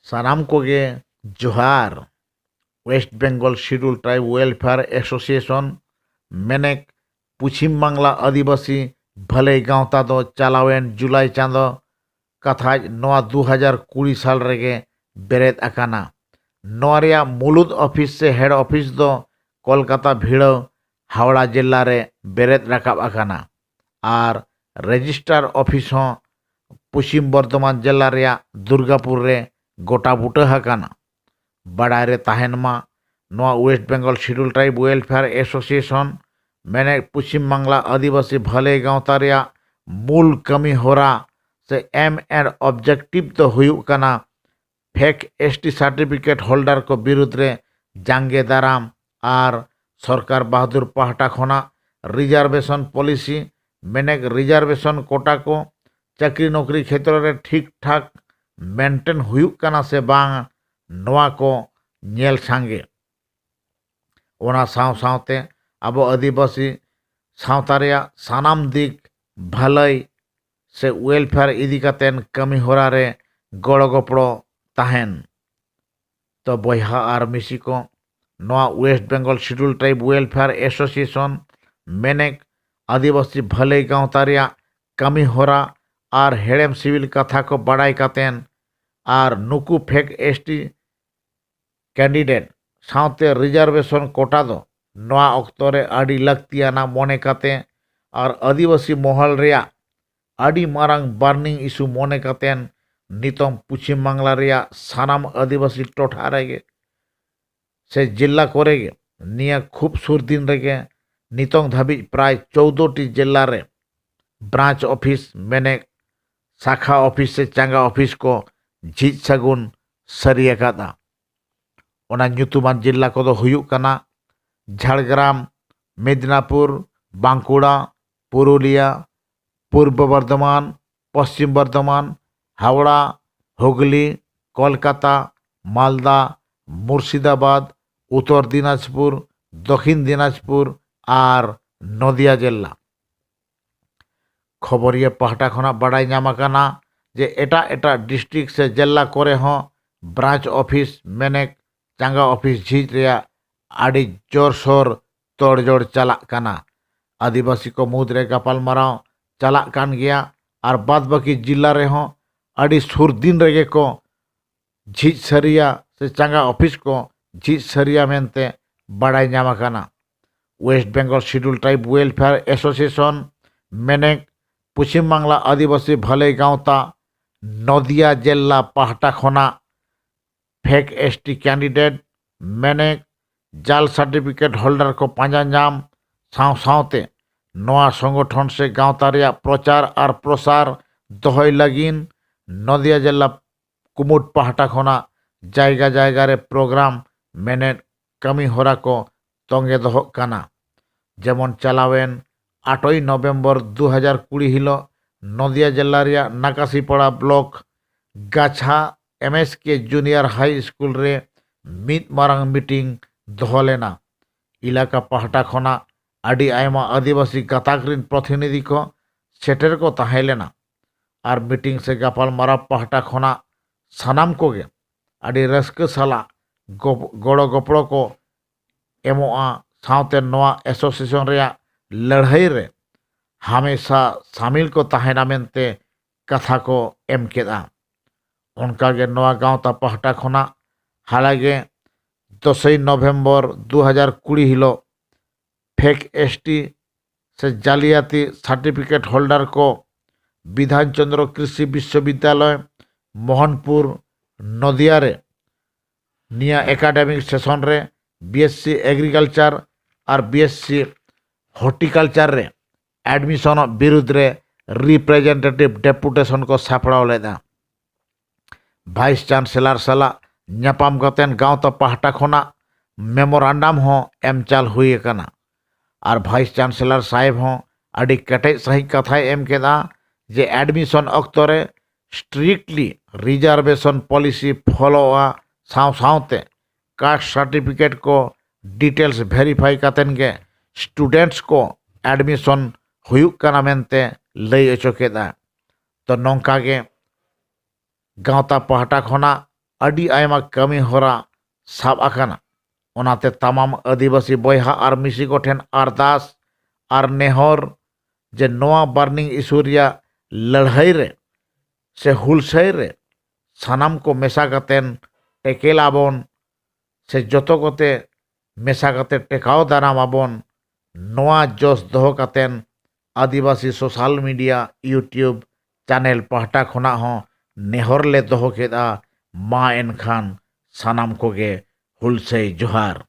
सानाम कोगे जोहार। West Bengal schedule tribe welfare association मेनेक पश्चिम बांगला आदिवासी भले गाँवता दो चालावेन जुलाई चाँदो कथाज नोआ 2020 साल रेगे बेरेद अकाना। नोआ रिया मुलुद ऑफिस से हेड ऑफिस दो कोलकाता भिड़ो हावड़ा जिला रे बेरेद रकाब अकाना और रजिस्ट्रार ऑफिस हो पश्चिम बर्धमान जिला रिया दुर्गापुर रे गोटा बुटा हकाना। बड़ा रे ताहेनमा नोआ West Bengal schedule tribe welfare association मैंने पश्चिम बांगला आदिवासी भले गाँवता रिया मूल कमी होरा से एम एंड ऑब्जेक्टिव तो हुयुक कना फेक एसटी सर्टिफिकेट होल्डर को विरुद्ध रे जांगे दाराम और सरकार बहादुर पाहटा खोना रिजर्वेशन पॉलिसी मैंने रिजर्वेशन कोटा को चाकरी नौकरी क्षेत्र रे ठीक ठाक मेंटेन हुयुक कना से बांग नोआ को नेल सांगे। ओना साव सावते अब आदिवासी सावता रेया सानाम दिक भलाई से वेलफेयर इदी कातेन कमी होरा रे गड़ो गपड़ो ताहेन। तो बयहा आर मिसी को नोआ West Bengal schedule tribe welfare association मेनेक आदिवासी भले गाँवता रेया कमी होरा और हेड़ेम सिविल कथा को बड़ाई कातेन और नुकु फेक एसटी कैंडिडेट सावते रिजर्वेशन कोटा दो नोआ अक्तरे आड़ी लगतियाना मोने काते और आदिवासी महल रेया आड़ी मारांग बार्निंग इशू मोने कातेन नितम पश्चिम बांगला रेया सानाम आदिवासी टोठा रेगे से जिला कोरेगे निया खूबसूरत दिन रेगे नितोंग धाबी प्राय 14टी जिला रे ब्रांच ऑफिस मैंने शाखा ऑफिस से चांगा ऑफिस को झीज सगुन सरिया कादा। ओना ᱧᱩᱛᱩᱢᱟᱱ जिला को हुयुक कना झाड़ग्राम, मेदिनीपुर, बांकुड़ा, पुरुलिया, पूर्व बर्धमान, पश्चिम बर्धमान, हावड़ा, हुगली, कोलकाता, मालदा, मुर्शिदाबाद, उत्तर दिनाजपुर, दक्षिण दिनाजपुर और नदिया जिला। खबरिया पाहटा खना बड़ाई नामा कना जे एटा एटा डिस्ट्रिक्ट से जिला करे हो ब्रांच ऑफिस मैंने चांगा ऑफिस झीज रेया आड़ी जोर शोर तोड़जोड़ चला काना। आदिवासी को मुद्रे गपाल माराव चला कान गया और बाद बाकी जिला रे हो आड़ी सुर दिन रेगे को झीज सरिया से चांगा ऑफिस को झीज सरिया मेनते बड़ाई नामा काना। West Bengal schedule tribe welfare association मैंने पश्चिम बांगला आदिवासी भले गाँवता नदिया जिला पाहटा खोना फेक एसटी कैंडिडेट मैंने जाल सर्टिफिकेट होल्डर को पांजा नाम साव सावते नोआ संगठन से गाँवता रेया प्रचार और प्रसार दोहय लगिन नदिया जिला कुमुट पाहटा खोना जायगा जायगा रे प्रोग्राम मैंने कमी होरा को तंगे दो काना। जेमन चलावेन 8 नवेम्बर 2020 हिलो नदिया जिला रेया नाकासीपाड़ा ब्लॉक गाछा एमएस के जूनियर हाई स्कूल रे मित मारांग मीटिंग दोहो लेना। इलाका पाहटा खोना आड़ी आयमा आदिवासी गाताकरिन प्रतिनिधि को सेटर को ताहे लेना और मीटिंग से गपाल मारा पाहटा खोना सानाम कोगे आड़ी रस्क साला गड़ो गपड़ो को एमोआ सावते नोआ एसोसिएशन रेया लड़ाई रे हमेशा शामिल को ताहेना मेनते कथा को एम केदा। उनका गे नोआ गाँवता पाहटा खोना हालागे 10 नवेम्बर 2020 हिलो फेक एसटी से जालियाती सर्टिफिकेट होल्डर को विधान चंद्र कृषि विश्वविद्यालय मोहनपुर नदिया रे निया एकाडेमिक सेशन रे बीएससी एग्रीकल्चर और बीएससी हॉर्टिकल्चर रे एडमिशन विरुद्ध रे रिप्रेजेंटेटिव डेपुटेशन को सापड़ा लेदा। वाइस चांसलर साला न्यापाम कतेन गाँवता पाहटा खोना मेमोरांडम हो एम चाल हुई कना और वाइस चांसलर साहेब हो आड़ी कटेज सही कथा एम केदा जे एडमिशन अक्तरे स्ट्रिक्टली रिजर्वेशन पॉलिसी फॉलो साव सावते कास्ट सर्टिफिकेट को डिटेल्स वेरीफाई कतेन के स्टूडेंट्स को एडमिशन हुयुक कना मेनते लई अचो केदा। तो नौका गे गाँवता पाहटा खोना ᱟᱹᱰᱤ ᱟᱭᱢᱟ ᱠᱟᱹᱢᱤ ᱦᱚᱨᱟ ᱥᱟᱵ ᱟᱠᱟᱱᱟ। ᱚᱱᱟᱛᱮ ᱛᱟᱢᱟᱢ ᱟᱹᱫᱤᱵᱟᱹᱥᱤ ᱵᱚᱭᱦᱟ ᱟᱨ ᱢᱤᱥᱤ ᱠᱚᱴᱷᱮᱱ ᱟᱨᱫᱟᱥ ᱟᱨ ᱱᱮᱦᱚᱨ जे नवा बार्निंग इशू रिया लड़ाई रे से हुलसाई रे सानाम को मेसा कतेन टेकेलाबन से जतो कोते मेसा कते टेकाव दाराम आबन नवा जोश दोहो कतेन आदिवासी सोशल मीडिया यूट्यूब चैनल पहटा खुना हो नेहर ले दोहो केदा मा एनखान सानाम कोगे हुलसाई जोहार।